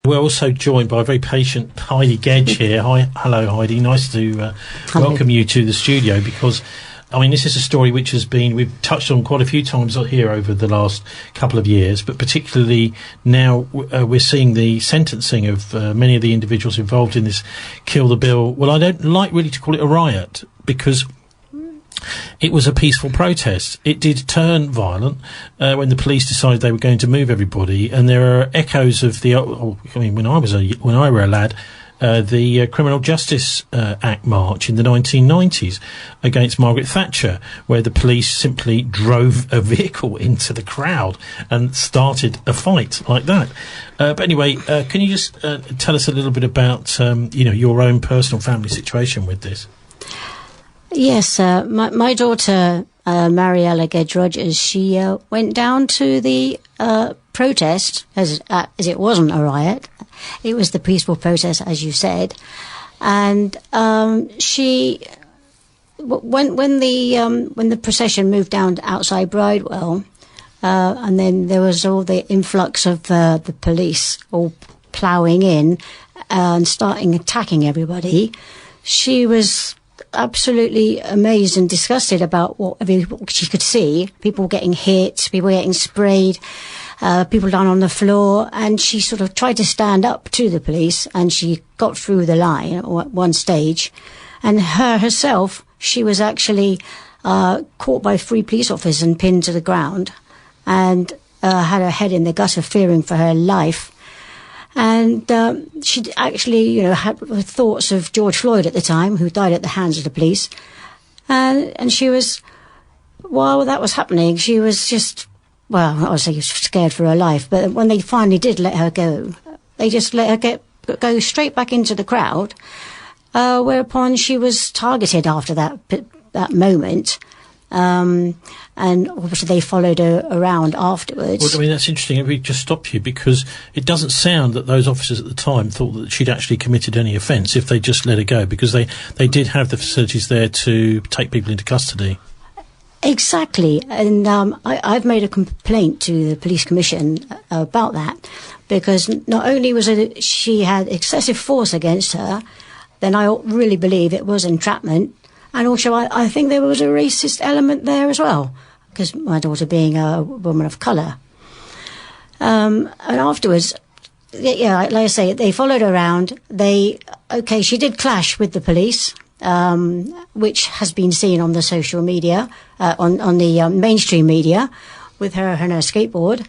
We're also joined by a very patient Heidi Gedge here. Hello, Heidi. Nice to welcome you to the studio because, I mean, this is a story which we've touched on quite a few times here over the last couple of years, but particularly now we're seeing the sentencing of many of the individuals involved in this Kill the Bill. Well, I don't like really to call it a riot because it was a peaceful protest. It did turn violent when the police decided they were going to move everybody, and there are echoes of when I were a lad, the Criminal Justice Act march in the 1990s against Margaret Thatcher, where the police simply drove a vehicle into the crowd and started a fight like that. But anyway, can you just tell us a little bit about your own personal family situation with this? Yes, my daughter, Mariella Gedge-Rogers, she went down to the protest, as it wasn't a riot. It was the peaceful protest, as you said. And she, when the procession moved down outside Bridewell, and then there was all the influx of the police all ploughing in and starting attacking everybody, she was absolutely amazed and disgusted about what she could see. People getting hit, people getting sprayed, people down on the floor, and she sort of tried to stand up to the police, and she got through the line at one stage. And herself, she was actually caught by 3 police officers and pinned to the ground, and had her head in the gutter, fearing for her life. And she actually, had thoughts of George Floyd at the time, who died at the hands of the police. And she was, while that was happening, she was just, well, I would say scared for her life. But when they finally did let her go, they just let her go straight back into the crowd, whereupon she was targeted after that moment. And obviously they followed her around afterwards. Well, I mean, that's interesting. If we just stop you, because it doesn't sound that those officers at the time thought that she'd actually committed any offence if they just let her go, because they did have the facilities there to take people into custody. Exactly. And I've made a complaint to the police commission about that, because not only was it she had excessive force against her, then I really believe it was entrapment. And also, I think there was a racist element there as well, because my daughter being a woman of colour. And afterwards, like I say, they followed her around. She did clash with the police, which has been seen on the social media, on the mainstream media, with her and her skateboard,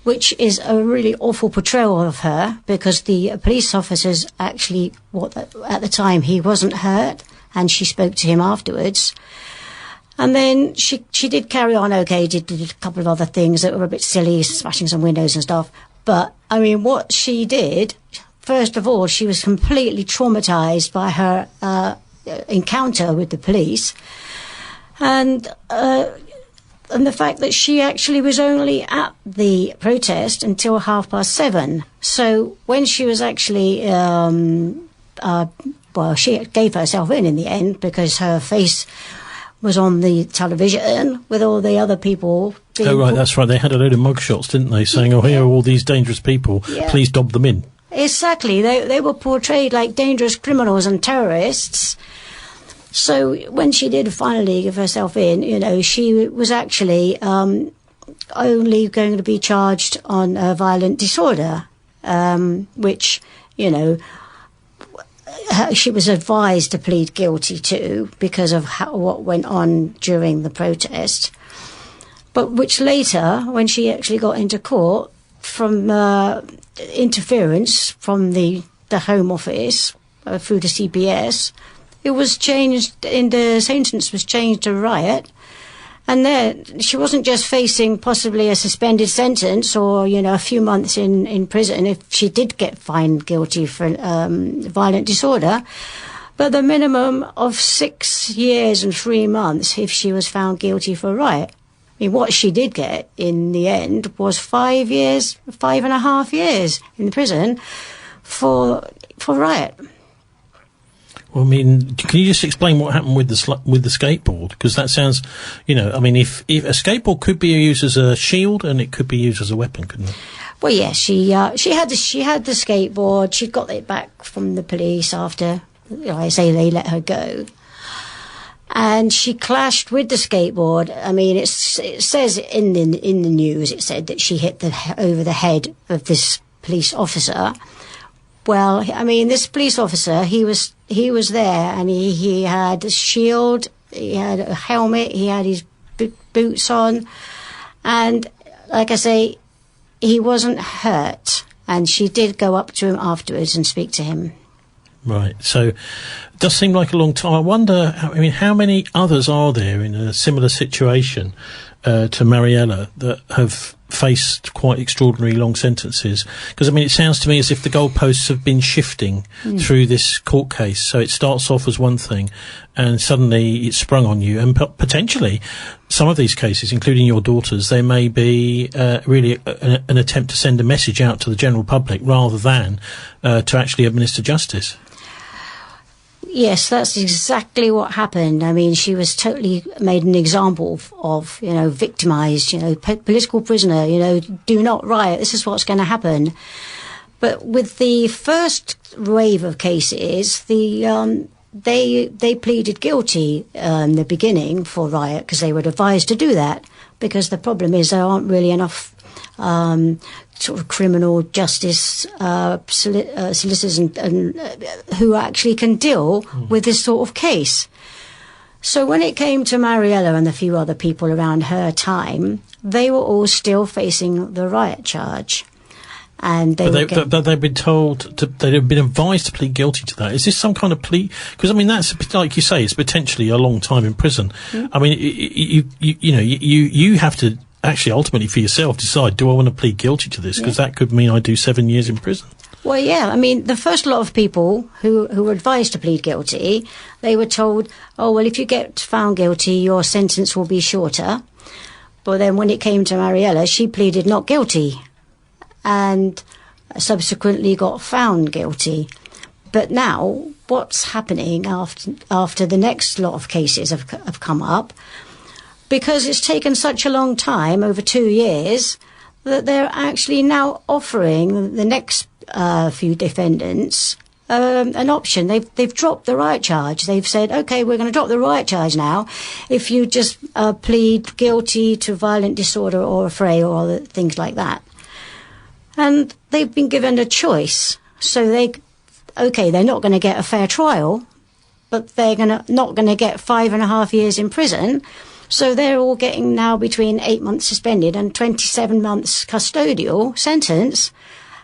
which is a really awful portrayal of her, because the police officers actually, at the time, he wasn't hurt, and she spoke to him afterwards. And then she did carry on okay, did a couple of other things that were a bit silly, smashing some windows and stuff. But, I mean, what she did, first of all, she was completely traumatised by her encounter with the police. And the fact that she actually was only at the protest until 7:30. So when she was actually she gave herself in the end, because her face was on the television with all the other people. Oh, right, that's right. They had a load of mugshots, didn't they, saying, here are all these dangerous people, please dob them in. Exactly. They were portrayed like dangerous criminals and terrorists. So when she did finally give herself in, she was actually only going to be charged on violent disorder, which, she was advised to plead guilty to because of what went on during the protest. But which later, when she actually got into court, from interference from the Home Office through the CPS, it was changed, the sentence was changed to riot. And there, she wasn't just facing possibly a suspended sentence or, a few months in prison if she did get found guilty for violent disorder, but the minimum of 6 years and 3 months if she was found guilty for riot. I mean, what she did get in the end was 5.5 years in prison for riot. Well, I mean, can you just explain what happened with the skateboard? Because that sounds, if a skateboard could be used as a shield and it could be used as a weapon, couldn't it? Well, yes, she had the skateboard. She got it back from the police after, I say, they let her go. And she clashed with the skateboard. I mean, it says in the news, it said that she hit over the head of this police officer. Well, I mean, this police officer, he was there, and he had a shield, he had a helmet, he had his boots on, and like I say, he wasn't hurt. And she did go up to him afterwards and speak to him. Right, so it does seem like a long time. I wonder, how many others are there in a similar situation to Mariella that have faced quite extraordinary long sentences? Because, it sounds to me as if the goalposts have been shifting through this court case. So it starts off as one thing, and suddenly it's sprung on you. And potentially, some of these cases, including your daughter's, they may be really an attempt to send a message out to the general public rather than to actually administer justice. Yes, that's exactly what happened. I mean, she was totally made an example of, victimised, political prisoner, do not riot. This is what's going to happen. But with the first wave of cases, they pleaded guilty in the beginning for riot because they were advised to do that, because the problem is there aren't really enough sort of criminal justice solicitors and who actually can deal with this sort of case. So when it came to Mariella and a few other people around her time, they were all still facing the riot charge. And they've been told they've been advised to plead guilty to that. Is this some kind of plea? Because that's, like you say, it's potentially a long time in prison. You have to actually ultimately for yourself decide, do I want to plead guilty to this? Because that could mean I do 7 years in prison. Well, yeah, the first lot of people who were advised to plead guilty, they were told, oh, well, if you get found guilty, your sentence will be shorter. But then when it came to Mariella, she pleaded not guilty and subsequently got found guilty. But now, what's happening after the next lot of cases have come up, because it's taken such a long time, over 2 years, that they're actually now offering the next few defendants an option. They've dropped the riot charge. They've said, OK, we're going to drop the riot charge now if you just plead guilty to violent disorder or affray or other things like that. And they've been given a choice. So they're not going to get a fair trial, but they're not going to get 5.5 years in prison. So they're all getting now between 8 months suspended and 27 months custodial sentence.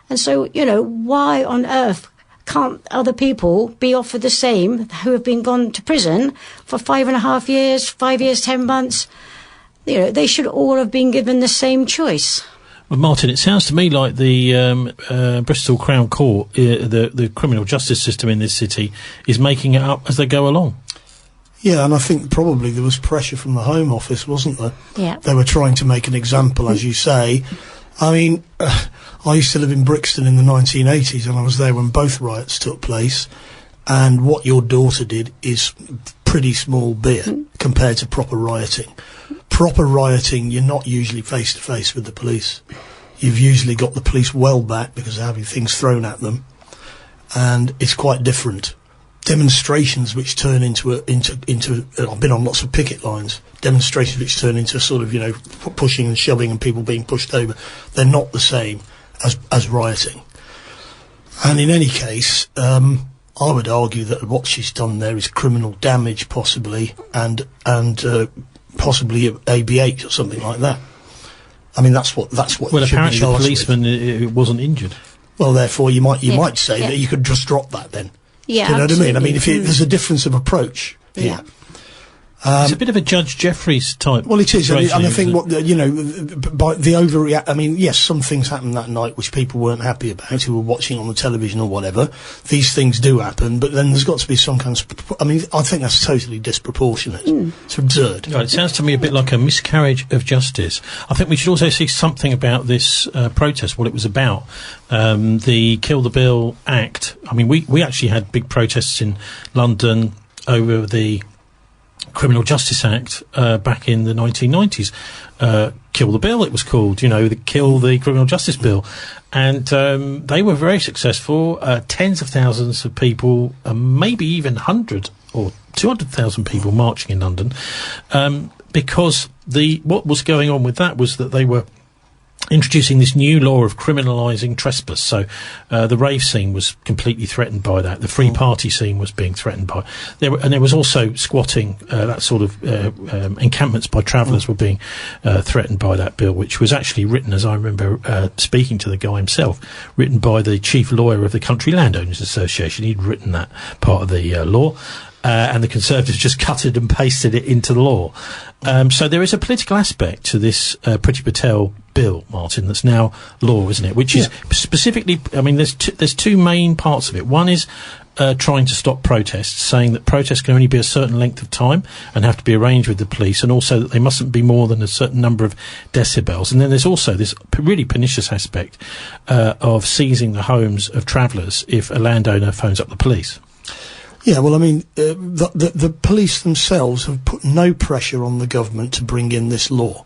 And so, why on earth can't other people be offered the same who have been gone to prison for 5.5 years, 5 years, 10 months? They should all have been given the same choice. Well, Martin, it sounds to me like the Bristol Crown Court, the criminal justice system in this city, is making it up as they go along. Yeah, and I think probably there was pressure from the Home Office, wasn't there? Yeah. They were trying to make an example, as you say. I used to live in Brixton in the 1980s, and I was there when both riots took place. And what your daughter did is pretty small beer compared to proper rioting. Proper rioting, you're not usually face-to-face with the police. You've usually got the police well back because they're having things thrown at them. And it's quite different. Demonstrations which turn into I've been on lots of picket lines, demonstrations which turn into sort of, pushing and shoving and people being pushed over. They're not the same as rioting. And in any case, I would argue that what she's done there is criminal damage, possibly, and possibly ABH or something like that. That's what. Well, apparently the policeman wasn't injured. Well, therefore, you might say that you could just drop that then. Yeah, do you know absolutely. what I mean? If there's a difference of approach here. Yeah. It's a bit of a Judge Jeffries type. Well, it is, and I think by the overreact. Yes, some things happened that night which people weren't happy about, who were watching on the television or whatever. These things do happen, but then there's got to be some kind of. I think that's totally disproportionate. It's absurd. Right, it sounds to me a bit like a miscarriage of justice. I think we should also see something about this protest, what it was about. The Kill the Bill Act. We actually had big protests in London over the Criminal Justice Act back in the 1990s. Kill the Bill, it was called, Kill the Criminal Justice Bill. And they were very successful. Tens of thousands of people, maybe even 100 or 200,000 people marching in London, because what was going on with that was that they were introducing this new law of criminalising trespass. So the rave scene was completely threatened by that. The free party scene was being threatened by there was also squatting, that sort of encampments by travellers were being threatened by that bill, which was actually written, as I remember speaking to the guy himself, written by the chief lawyer of the Country Landowners Association. He'd written that part of the law. And the Conservatives just cut it and pasted it into the law. So there is a political aspect to this Priti Patel bill, Martin, that's now law, isn't it? Which is specifically, I mean, there's two main parts of it. One is trying to stop protests, saying that protests can only be a certain length of time and have to be arranged with the police, and also that they mustn't be more than a certain number of decibels. And then there's also this really pernicious aspect of seizing the homes of travellers if a landowner phones up the police. Yeah, well, I mean, the police themselves have put no pressure on the government to bring in this law.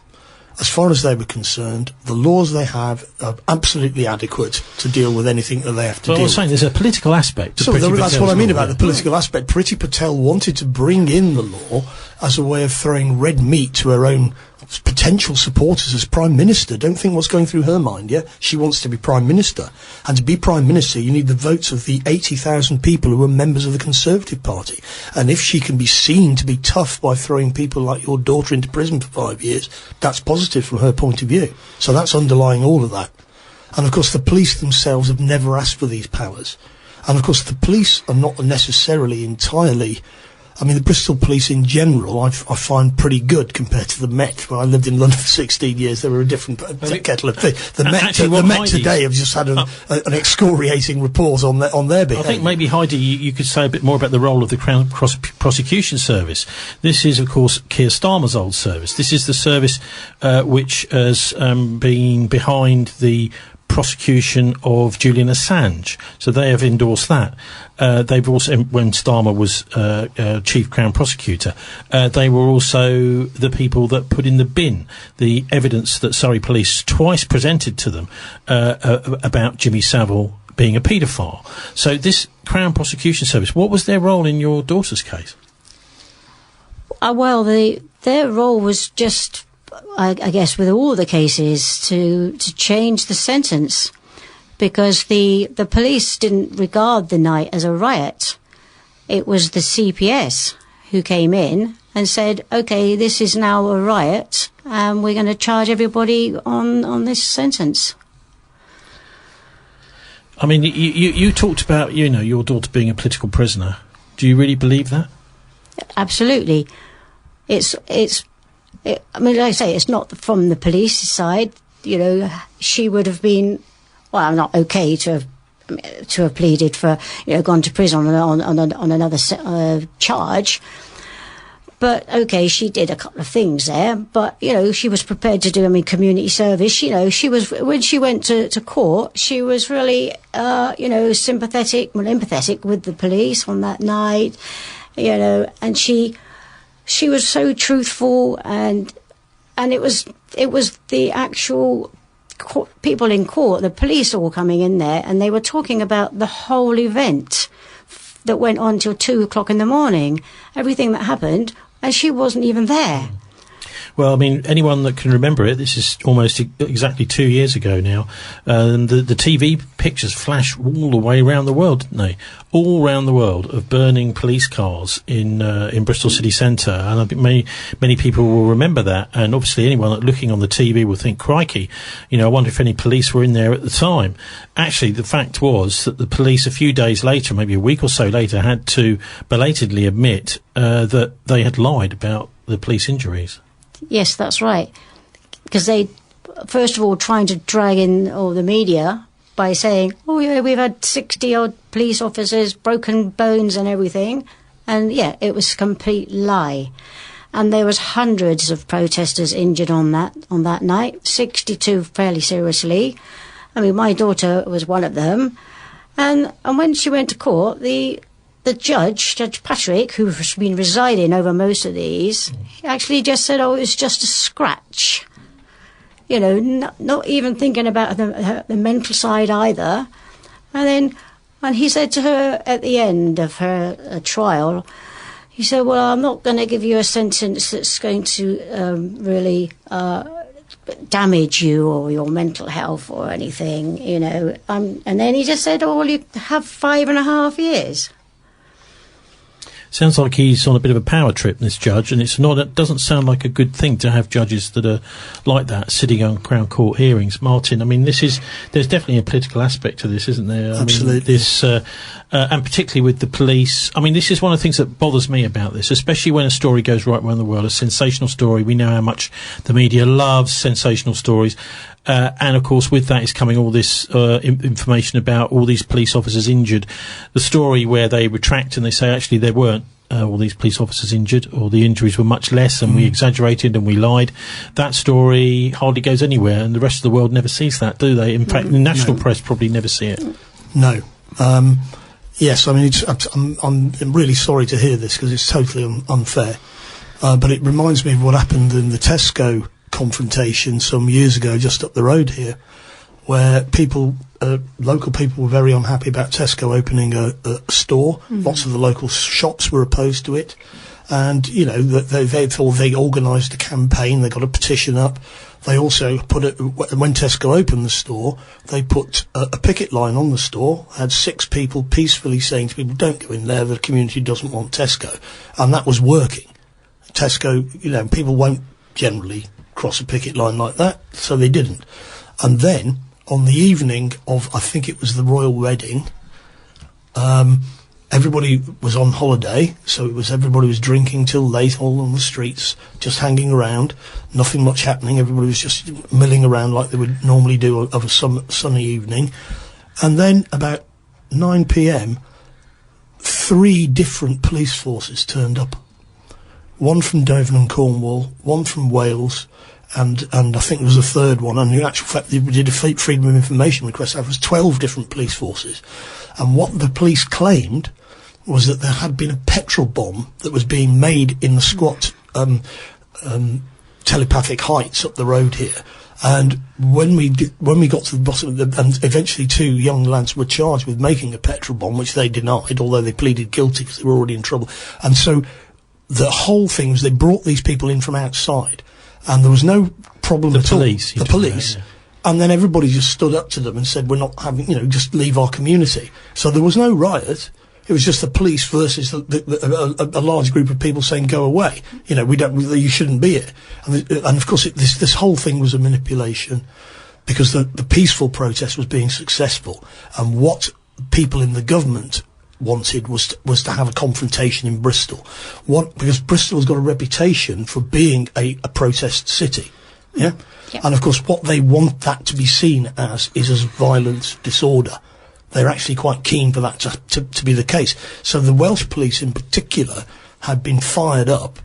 As far as they were concerned, the laws they have are absolutely adequate to deal with anything that they have to deal with. I was saying there's a political aspect to So that's what I mean about law, the political aspect. Priti Patel wanted to bring in the law as a way of throwing red meat to her own potential supporters as Prime Minister. Don't think what's going through her mind, yeah? She wants to be Prime Minister. And to be Prime Minister, you need the votes of the 80,000 people who are members of the Conservative Party. And if she can be seen to be tough by throwing people like your daughter into prison for 5 years, that's positive from her point of view. So that's underlying all of that. And of course, the police themselves have never asked for these powers. And of course, the police are not necessarily entirely... I mean, the Bristol police in general, I find pretty good compared to the Met. When I lived in London for 16 years, they were a different kettle of fish. The Met today have just had an excoriating report on their behaviour. I think maybe, Heidi, you could say a bit more about the role of the Crown Prosecution Service. This is, of course, Keir Starmer's old service. This is the service which has been behind the prosecution of Julian Assange. So they have endorsed that. They've also, when Starmer was chief Crown Prosecutor, they were also the people that put in the bin the evidence that Surrey Police twice presented to them about Jimmy Savile being a paedophile. So this Crown Prosecution Service, what was their role in your daughter's case? Well, their role was just, I guess, with all the cases, to change the sentence, because the police didn't regard the night as a riot. It was the CPS who came in and said, OK, this is now a riot, and we're going to charge everybody on this sentence. I mean, you talked about, your daughter being a political prisoner. Do you really believe that? Absolutely. I mean, like I say, it's not from the police side. She would have been, well, not okay to have pleaded for, gone to prison on another charge. But okay, she did a couple of things there. But she was prepared to do, community service. She was, when she went to court, she was really, sympathetic, empathetic with the police on that night. And she was so truthful, and it was the actual people in court, the police all coming in there, and they were talking about the whole event that went on till 2:00 in the morning, everything that happened, and she wasn't even there. Well, I mean, anyone that can remember it, this is almost exactly 2 years ago now, the TV pictures flash all the way around the world, didn't they? All around the world, of burning police cars in Bristol city centre, and I think many people will remember that, and obviously anyone looking on the TV will think, crikey, I wonder if any police were in there at the time. Actually, the fact was that the police a few days later, maybe a week or so later, had to belatedly admit that they had lied about the police injuries. Yes, that's right. Because they, first of all, trying to drag in all the media by saying, oh, yeah, we've had 60-odd police officers, broken bones and everything. And, yeah, it was a complete lie. And there was hundreds of protesters injured on that night, 62 fairly seriously. My daughter was one of them. And when she went to court, the the Judge Patrick, who's been residing over most of these, actually just said, oh, it was just a scratch. You know, not even thinking about the mental side either. And he said to her at the end of her trial, he said, well, I'm not going to give you a sentence that's going to really damage you or your mental health or anything, you know. And then he just said, oh, well, you have 5.5 years. Sounds like he's on a bit of a power trip, this judge, and it doesn't sound like a good thing to have judges that are like that sitting on Crown Court hearings. Martin, I mean, there's definitely a political aspect to this, isn't there? Absolutely. And particularly with the police. I mean, this is one of the things that bothers me about this, especially when a story goes right around the world, a sensational story. We know how much the media loves sensational stories. And of course, with that is coming all this information about all these police officers injured. The story where they retract and they say, actually, there weren't all these police officers injured, or the injuries were much less, and we exaggerated and we lied. That story hardly goes anywhere, and the rest of the world never sees that, do they? In fact, the national press probably never see it. No. Yes, I mean, I'm really sorry to hear this, because it's totally unfair. But it reminds me of what happened in the Tesco confrontation some years ago just up the road here, where local people were very unhappy about Tesco opening a store. Lots of the local shops were opposed to it, and you know they organised a campaign. They got a petition up. They also when Tesco opened the store, they put a picket line on the store, had 6 people peacefully saying to people, don't go in there, the community doesn't want Tesco, and that was working. Tesco, you know, people won't generally cross a picket line like that, so they didn't. And then on the evening of, I think it was the royal wedding, everybody was on holiday, so everybody was drinking till late, all on the streets, just hanging around, nothing much happening. Everybody was just milling around like they would normally do of a sunny evening. And then about 9 p.m, 3 different police forces turned up. One from Devon and Cornwall, one from Wales, and I think there was a third one. And in actual fact, they did a freedom of information request. There was 12 different police forces. And what the police claimed was that there had been a petrol bomb that was being made in the squat telepathic heights up the road here. And when we got to the bottom of and eventually 2 young lads were charged with making a petrol bomb, which they denied, although they pleaded guilty because they were already in trouble. And so the whole thing was they brought these people in from outside, and there was no problem at all. The police. Yeah. And then everybody just stood up to them and said, we're not having, just leave our community. So there was no riot. It was just the police versus a large group of people saying, go away. You shouldn't be here. And of course, this whole thing was a manipulation, because the peaceful protest was being successful. And what people in the government wanted was to have a confrontation in Bristol. Because Bristol has got a reputation for being a protest city. Yeah? Yep. And of course, what they want that to be seen as is as violent disorder. They're actually quite keen for that to be the case. So the Welsh police in particular had been fired up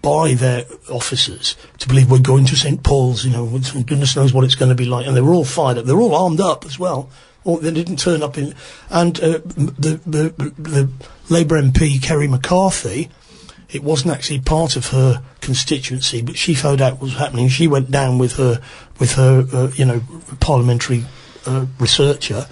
by their officers to believe we're going to St Paul's, goodness knows what it's going to be like. And they were all fired up. They were all armed up as well. Or they didn't turn up in... And the Labour MP, Kerry McCarthy, it wasn't actually part of her constituency, but she found out what was happening. She went down with her parliamentary researcher,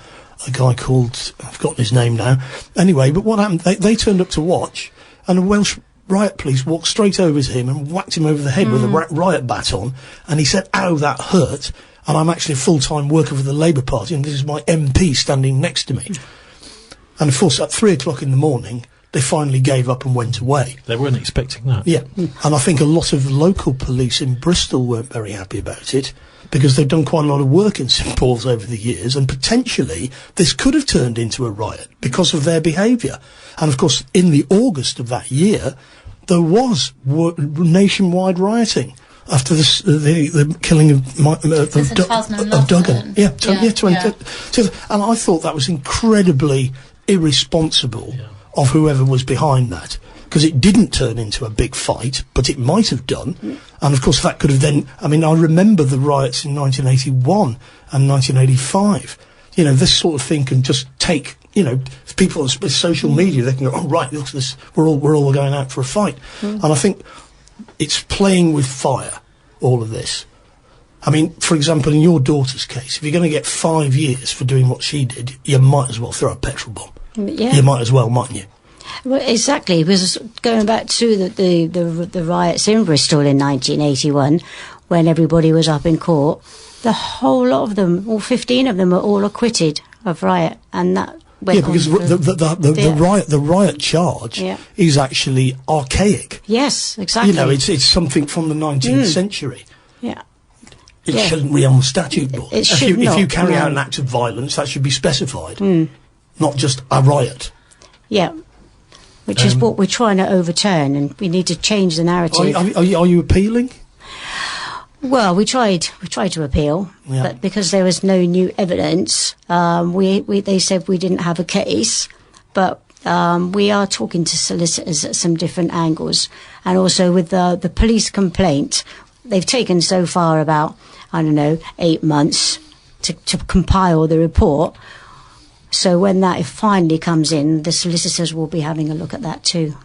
a guy called... I've forgotten his name now. Anyway, but what happened? They turned up to watch, and the Welsh riot police walked straight over to him and whacked him over the head with a riot baton, and he said, ow, that hurt. And I'm actually a full-time worker for the Labour Party, and this is my MP standing next to me. And of course, at 3 o'clock in the morning, they finally gave up and went away. They weren't expecting that. Yeah. And I think a lot of local police in Bristol weren't very happy about it, because they've done quite a lot of work in St Paul's over the years, and potentially this could have turned into a riot because of their behaviour. And of course, in the August of that year, there was nationwide rioting after the killing of Duggan. Yeah, 20. And I thought that was incredibly irresponsible of whoever was behind that, because it didn't turn into a big fight, but it might have done. And of course that could have then... I mean, I remember the riots in 1981 and 1985. This sort of thing can just take people on social media, they can go, oh, right, look at this, we're all going out for a fight. And I think it's playing with fire, all of this. I mean, for example, in your daughter's case, if you're going to get 5 years for doing what she did, you might as well throw a petrol bomb. Yeah. You might as well, mightn't you? Well, exactly, because going back to the riots in Bristol in 1981, when everybody was up in court, the whole lot of them, all 15 of them, were all acquitted of riot, and that went because the riot charge is actually archaic. Yes, exactly. It's something from the 19th century. Yeah. It shouldn't be on the statute book. If you carry out an act of violence, that should be specified, not just a riot. Yeah, which is what we're trying to overturn, and we need to change the narrative. Are you appealing? Well, we tried to appeal, but because there was no new evidence, they said we didn't have a case, but we are talking to solicitors at some different angles, and also with the police complaint. They've taken so far about, 8 months to compile the report. So when that finally comes in, the solicitors will be having a look at that too.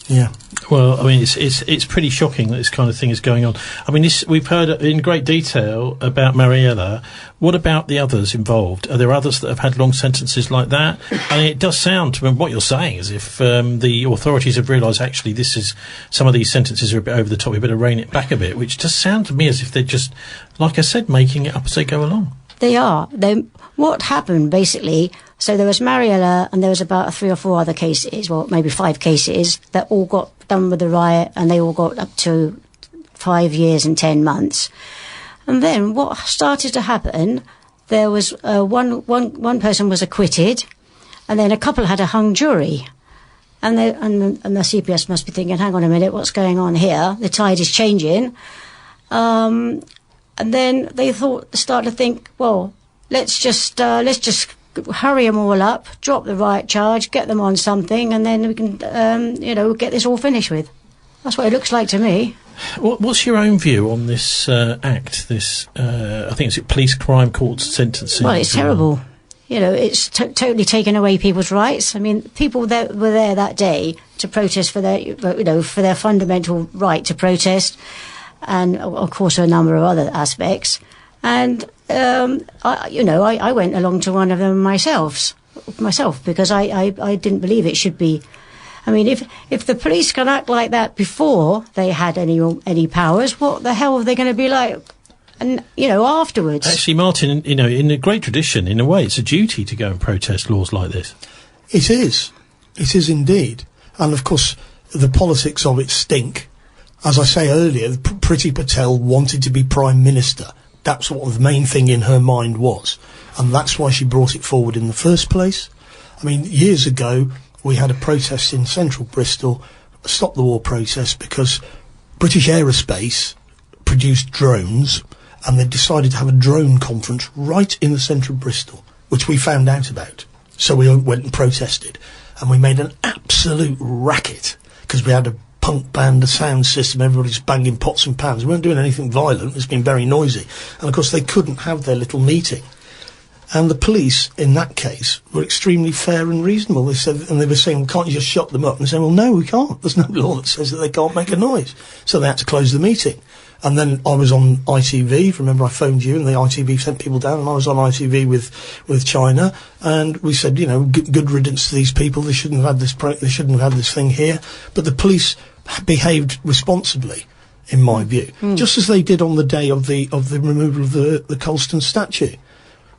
Yeah. Well, I mean, it's pretty shocking that this kind of thing is going on. I mean, we've heard in great detail about Mariella. What about the others involved? Are there others that have had long sentences like that? I mean, it does sound, to me, what you're saying, as if the authorities have realised, actually, some of these sentences are a bit over the top, we better rein it back a bit, which does sound to me as if they're just, like I said, making it up as they go along. They are. What happened, basically, so there was Mariella and there was about 3 or 4 other cases, well, maybe 5 cases, that all got done with the riot, and they all got up to 5 years and 10 months. And then what started to happen, there was one person was acquitted, and then a couple had a hung jury. And the CPS must be thinking, hang on a minute, what's going on here? The tide is changing. And then they started to think, well, let's just hurry them all up, drop the riot charge, get them on something, and then we can, get this all finished with. That's what it looks like to me. What's your own view on this act? This, I think it's Police Crime Court sentencing. Well, it's terrible. It's totally taken away people's rights. I mean, people that were there that day to protest for their fundamental right to protest, and of course a number of other aspects. And I went along to one of them myself because I didn't believe it should be. I mean, if the police can act like that before they had any powers, what the hell are they going to be like? And afterwards. Actually, Martin, in a great tradition, in a way, it's a duty to go and protest laws like this. It is indeed, and of course, the politics of it stink. As I say earlier, Priti Patel wanted to be Prime Minister. That's what the main thing in her mind was. And that's why she brought it forward in the first place. I mean, years ago, we had a protest in central Bristol, a Stop the War protest, because British Aerospace produced drones, and they decided to have a drone conference right in the centre of Bristol, which we found out about. So we went and protested. And we made an absolute racket, because we had a punk band, a sound system, everybody's banging pots and pans. We weren't doing anything violent, it's been very noisy. And of course they couldn't have their little meeting. And the police, in that case, were extremely fair and reasonable. They were saying, well, can't you just shut them up? And they said, well, no, we can't. There's no law that says that they can't make a noise. So they had to close the meeting. And then I was on ITV. Remember, I phoned you, and the ITV sent people down, and I was on ITV with China, and we said, good riddance to these people. They shouldn't have had they shouldn't have had this thing here. But the police behaved responsibly, in my view, just as they did on the day of the removal of the Colston statue.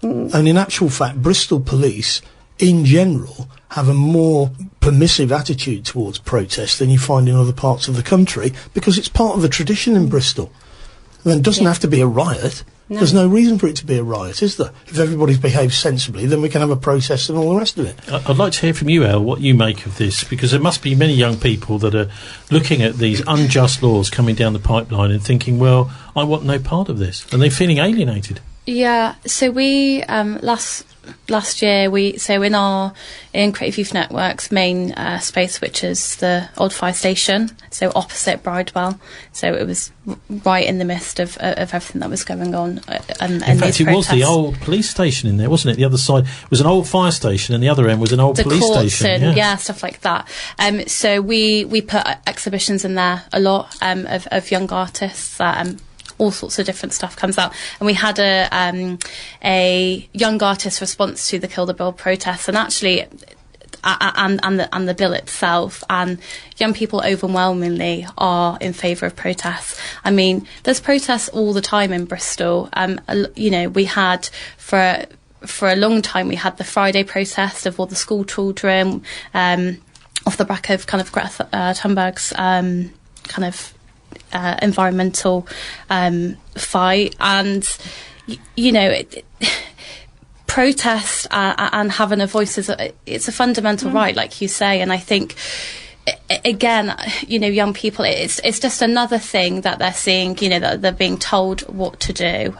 And in actual fact, Bristol police, in general, have a more permissive attitude towards protest than you find in other parts of the country, because it's part of the tradition in Bristol. And it doesn't have to be a riot. No. There's no reason for it to be a riot, is there? If everybody's behaved sensibly, then we can have a protest and all the rest of it. I'd like to hear from you, El, what you make of this, because there must be many young people that are looking at these unjust laws coming down the pipeline and thinking, well, I want no part of this, and they're feeling alienated. Yeah, so we, last year, in Creative Youth Network's main space, which is the old fire station, so opposite Bridewell. So it was right in the midst of everything that was going on. In fact, it was the old police station in there, wasn't it? The other side was an old fire station, and the other end was an old police station. Yeah, stuff like that. So we put exhibitions in there a lot of young artists that. All sorts of different stuff comes out, and we had a young artist response to the Kill the Bill protests, and actually, and the bill itself, and young people overwhelmingly are in favour of protests. I mean, there's protests all the time in Bristol. We had for a long time we had the Friday protest of all the school children, off the back of kind of Greta Thunberg's kind of. Environmental fight, and protest and having a voice it's a fundamental right, like you say. And I think again, young people, it's just another thing that they're seeing, that they're being told what to do,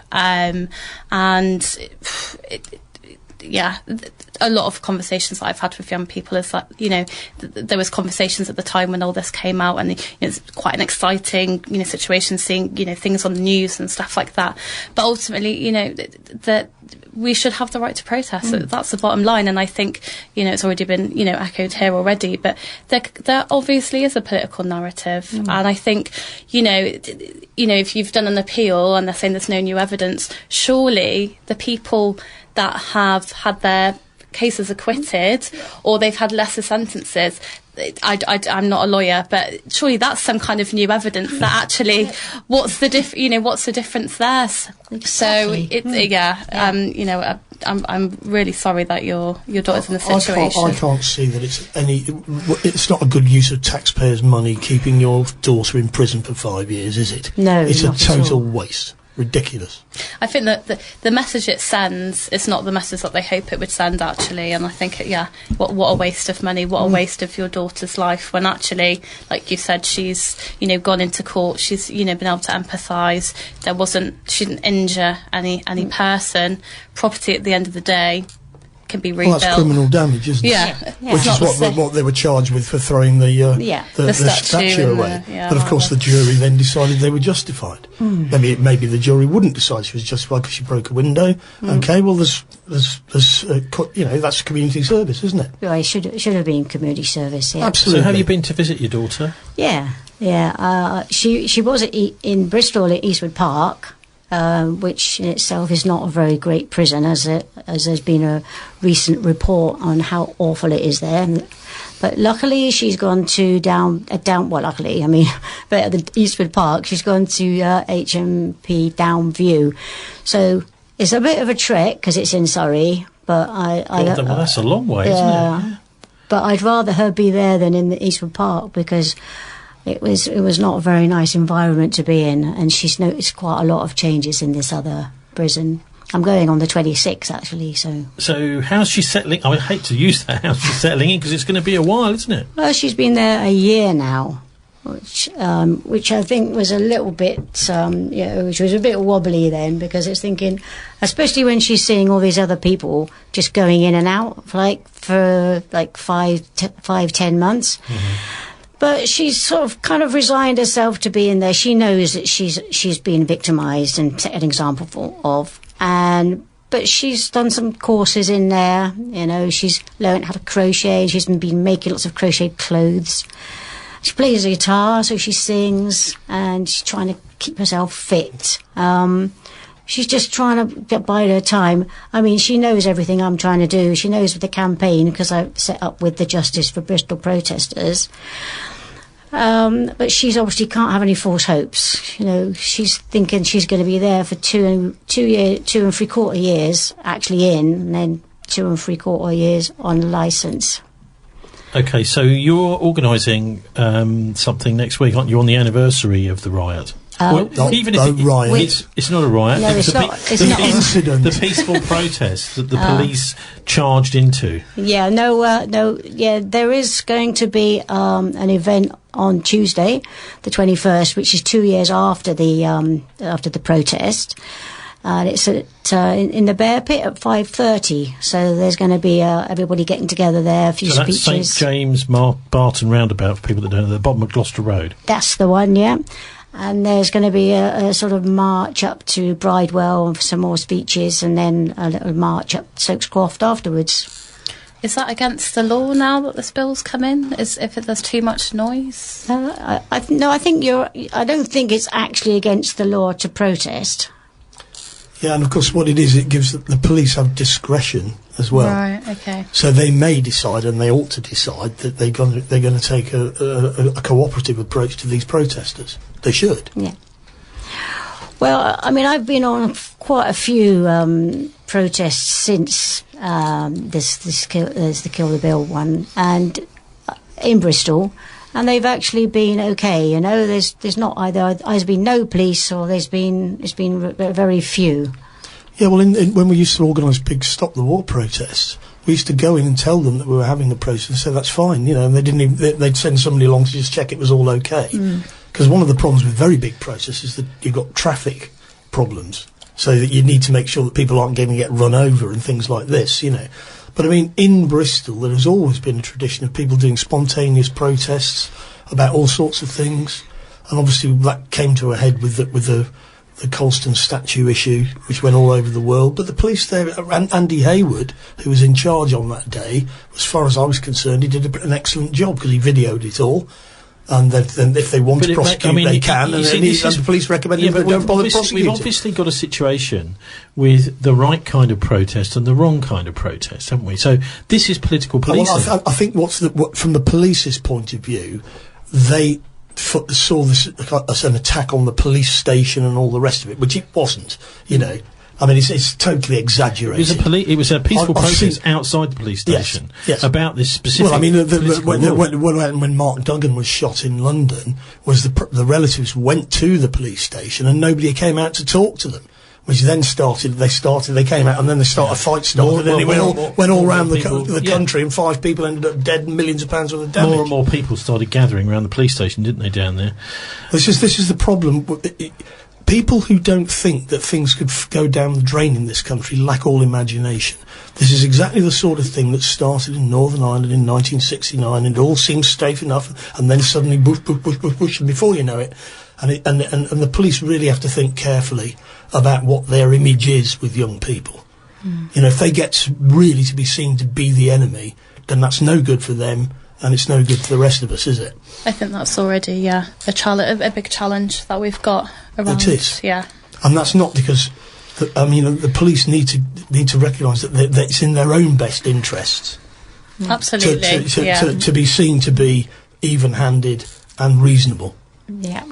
a lot of conversations that I've had with young people is that, there was conversations at the time when all this came out, and it's quite an exciting, situation, seeing, things on the news and stuff like that. But ultimately, that we should have the right to protest. That's the bottom line. And I think, it's already been, echoed here already, but there obviously is a political narrative. And I think, if you've done an appeal and they're saying there's no new evidence, surely the people that have had their cases acquitted, or they've had lesser sentences. I'm not a lawyer, but surely that's some kind of new evidence that actually, what's the difference there? Exactly. I'm really sorry that your daughter's in this situation. I can't see that it's not a good use of taxpayers' money keeping your daughter in prison for 5 years, is it? No, it's a total waste. Ridiculous. I think that the message it sends is not the message that they hope it would send, actually. And I think, what a waste of money, what a waste of your daughter's life, when actually, like you said, she's, gone into court, she's, been able to empathise. She didn't injure any person. Property at the end of the day can be rebuilt. Well, that's criminal damage, isn't it? Yeah. Which is what they were charged with for throwing the statue away. But of course the jury then decided they were justified. Maybe the jury wouldn't decide she was justified because she broke a window. Okay, well there's that's community service, isn't it? Well, it should have been community service. Yeah. Absolutely. So have you been to visit your daughter? Yeah. She was in Bristol at Eastwood Park. Which in itself is not a very great prison, as there's been a recent report on how awful it is there. But luckily, she's gone to but at the Eastwood Park, she's gone to HMP Downview. So it's a bit of a trek because it's in Surrey. But well, that's a long way, isn't it? Yeah. But I'd rather her be there than in the Eastwood Park, because it was not a very nice environment to be in, and she's noticed quite a lot of changes in this other prison. I'm going on the 26th, actually, so... So how's she settling? I would hate to use that, how's she settling in, because it's going to be a while, isn't it? Well, she's been there a year now, which I think was a little bit, which was a bit wobbly then, because it's thinking, especially when she's seeing all these other people just going in and out, for 5-10 months. But she's sort of kind of resigned herself to be in there. She knows that she's been victimised and set an example of. But she's done some courses in there. She's learned how to crochet. She's been making lots of crocheted clothes. She plays the guitar, so she sings, and she's trying to keep herself fit. She's just trying to get by her time. I mean, she knows everything I'm trying to do. She knows with the campaign, because I set up with the Justice for Bristol protesters. But she's obviously can't have any false hopes. She's thinking she's going to be there for 2 and 3/4 years actually in, and then 2 and 3/4 years on licence. Okay, so you're organising something next week, aren't you, on the anniversary of the riot? Riot. It's not a riot. No, it's not. It's not. Incident. The peaceful protest that the police charged into. Yeah, there is going to be an event on Tuesday, the 21st, which is 2 years after the protest. And it's in the Bear Pit at 5:30. So there's going to be everybody getting together there, a few speeches. That's St James Barton Roundabout, for people that don't know, the bottom of Gloucester Road. That's the one, yeah. And there's going to be a sort of march up to Bridewell for some more speeches, and then a little march up Soakescroft afterwards. Is that against the law now that this bill's come in? If there's too much noise? I don't think it's actually against the law to protest. Yeah, and of course what it is, it gives the police have discretion as well. Right, okay. So they may decide, and they ought to decide, that they're going to take a cooperative approach to these protesters. They should. Yeah. Well, I mean, I've been on quite a few protests since the Kill the Bill one, and in Bristol, and they've actually been okay. You know, there's not either been no police, or there's been very few. Yeah, well, when we used to organise big Stop the War protests, we used to go in and tell them that we were having the protest, and say that's fine, you know, and they'd send somebody along to just check it was all okay. Because one of the problems with very big protests is that you've got traffic problems, so that you need to make sure that people aren't going to get run over and things like this, you know. But I mean, in Bristol, there has always been a tradition of people doing spontaneous protests about all sorts of things, and obviously that came to a head with the Colston statue issue, which went all over the world. But the police there, Andy Hayward, who was in charge on that day, as far as I was concerned, he did an excellent job, because he videoed it all. And then if they want to prosecute, they can. And the police recommended that they don't bother prosecuting. We've obviously got a situation with the right kind of protest and the wrong kind of protest, haven't we? So this is political policing. Well, I think from the police's point of view, they saw this as an attack on the police station and all the rest of it, which it wasn't, you know. I mean, it's totally exaggerated. It was a peaceful protest outside the police station about this specific. Well, I mean, when Mark Duggan was shot in London, was the relatives went to the police station and nobody came out to talk to them, which then they came out and then a fight started, and it went all around the country, and 5 people ended up dead and millions of pounds worth of damage. More and more people started gathering around the police station, didn't they, down there? This is the problem. People who don't think that things could go down the drain in this country lack all imagination. This is exactly the sort of thing that started in Northern Ireland in 1969, and it all seems safe enough, and then suddenly bush, and before you know it, and the police really have to think carefully about what their image is with young people. You know, if they get really to be seen to be the enemy, then that's no good for them, and it's no good for the rest of us, is it? I think that's already, a big challenge that we've got around. It is. Yeah. And that's not because, the police need to recognise that it's in their own best interests. Absolutely. To be seen to be even-handed and reasonable. Yeah.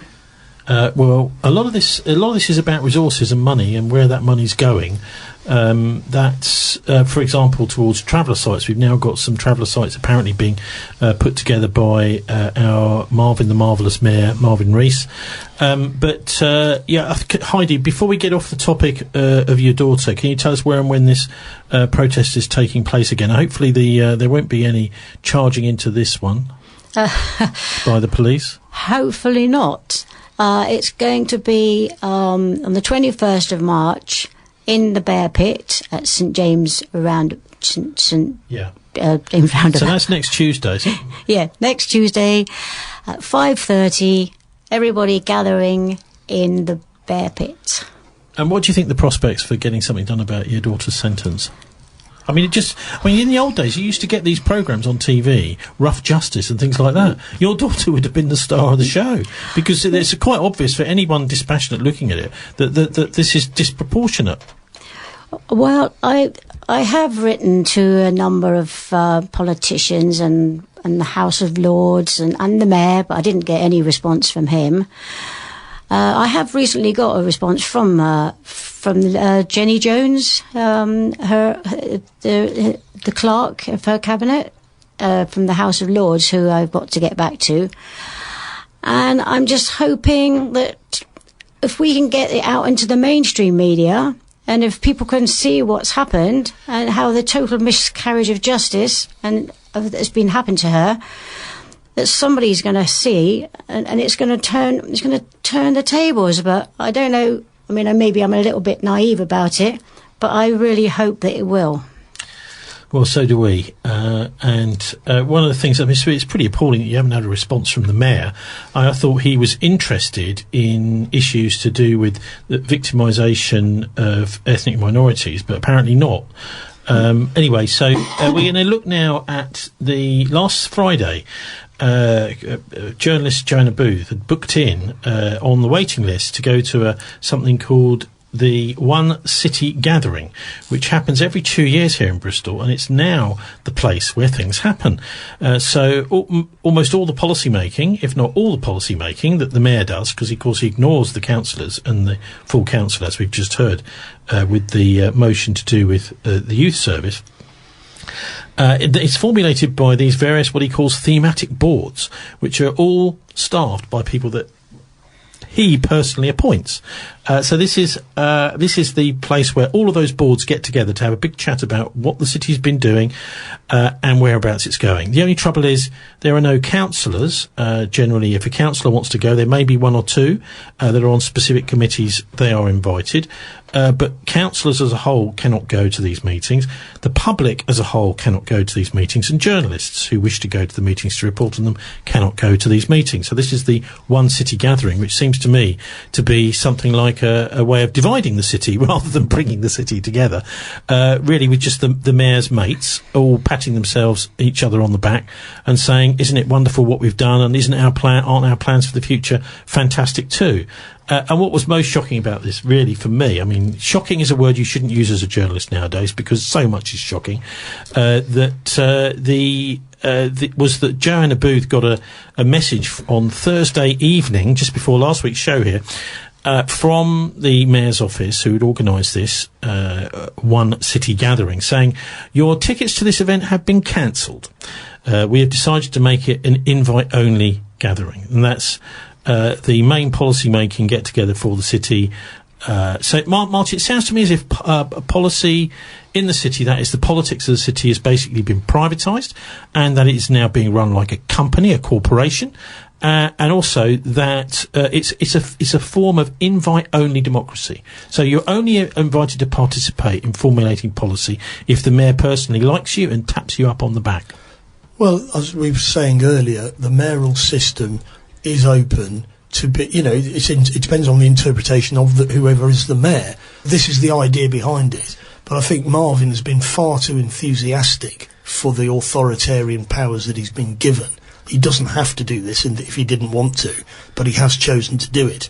Well, a lot of this is about resources and money, and where that money's going. That's, for example, towards traveller sites. We've now got some traveller sites apparently being put together by our Marvin the Marvellous Mayor, Marvin Rees. Heidi, before we get off the topic of your daughter, can you tell us where and when this protest is taking place again? Hopefully there won't be any charging into this one by the police. Hopefully not. It's going to be on the 21st of March in the Bear Pit at St James Roundabout. So that's next Tuesday, is it? Yeah, next Tuesday at 5:30. Everybody gathering in the Bear Pit. And what do you think the prospects for getting something done about your daughter's sentence? I mean, in the old days, you used to get these programmes on TV, Rough Justice and things like that. Your daughter would have been the star of the show, because it's quite obvious for anyone dispassionate looking at it that this is disproportionate. Well, I have written to a number of politicians and the House of Lords and the Mayor, but I didn't get any response from him. I have recently got a response from Jenny Jones, the clerk of her cabinet, from the House of Lords, who I've got to get back to. And I'm just hoping that if we can get it out into the mainstream media, and if people can see what's happened and how the total miscarriage of justice and that's been happened to her, that somebody's going to see, and it's going to turn the tables. But I don't know. I mean, maybe I'm a little bit naive about it, but I really hope that it will. Well, so do we. And one of the things, I mean, it's pretty appalling that you haven't had a response from the mayor. I thought he was interested in issues to do with the victimisation of ethnic minorities, but apparently not. Anyway, so we're going to look now at the last Friday. Journalist Joanna Booth had booked in on the waiting list to go to something called the One City Gathering, which happens every 2 years here in Bristol, and it's now the place where things happen. So almost all the policy making, if not all the policy making, that the mayor does, because of course he ignores the councillors and the full council, as we've just heard, with the motion to do with the youth service. It's formulated by these various, what he calls thematic boards, which are all staffed by people that he personally appoints. So this is the place where all of those boards get together to have a big chat about what the city's been doing and whereabouts it's going. The only trouble is there are no councillors. Generally, if a councillor wants to go, there may be one or two that are on specific committees. They are invited. But councillors as a whole cannot go to these meetings. The public as a whole cannot go to these meetings, and journalists who wish to go to the meetings to report on them cannot go to these meetings. So this is the One City Gathering, which seems to me to be something like a way of dividing the city rather than bringing the city together. Really, with just the mayor's mates all patting themselves, each other on the back, and saying, "Isn't it wonderful what we've done? And aren't our plans for the future fantastic too?" And what was most shocking about this, really, for me, I mean, shocking is a word you shouldn't use as a journalist nowadays because so much is shocking, was that Joanna Booth got a message on Thursday evening, just before last week's show here, from the mayor's office, who had organised this One City Gathering, saying, "Your tickets to this event have been cancelled. We have decided to make it an invite-only gathering." And that's the main policy-making get-together for the city. So, Martin, it sounds to me as if policy in the city, that is the politics of the city, has basically been privatised, and that it is now being run like a company, a corporation, and also that it's a form of invite-only democracy. So you're only invited to participate in formulating policy if the mayor personally likes you and taps you up on the back. Well, as we were saying earlier, the mayoral system is open to be, it depends on the interpretation of whoever is the mayor. This is the idea behind it. But I think Marvin has been far too enthusiastic for the authoritarian powers that he's been given. He doesn't have to do this if he didn't want to, but he has chosen to do it.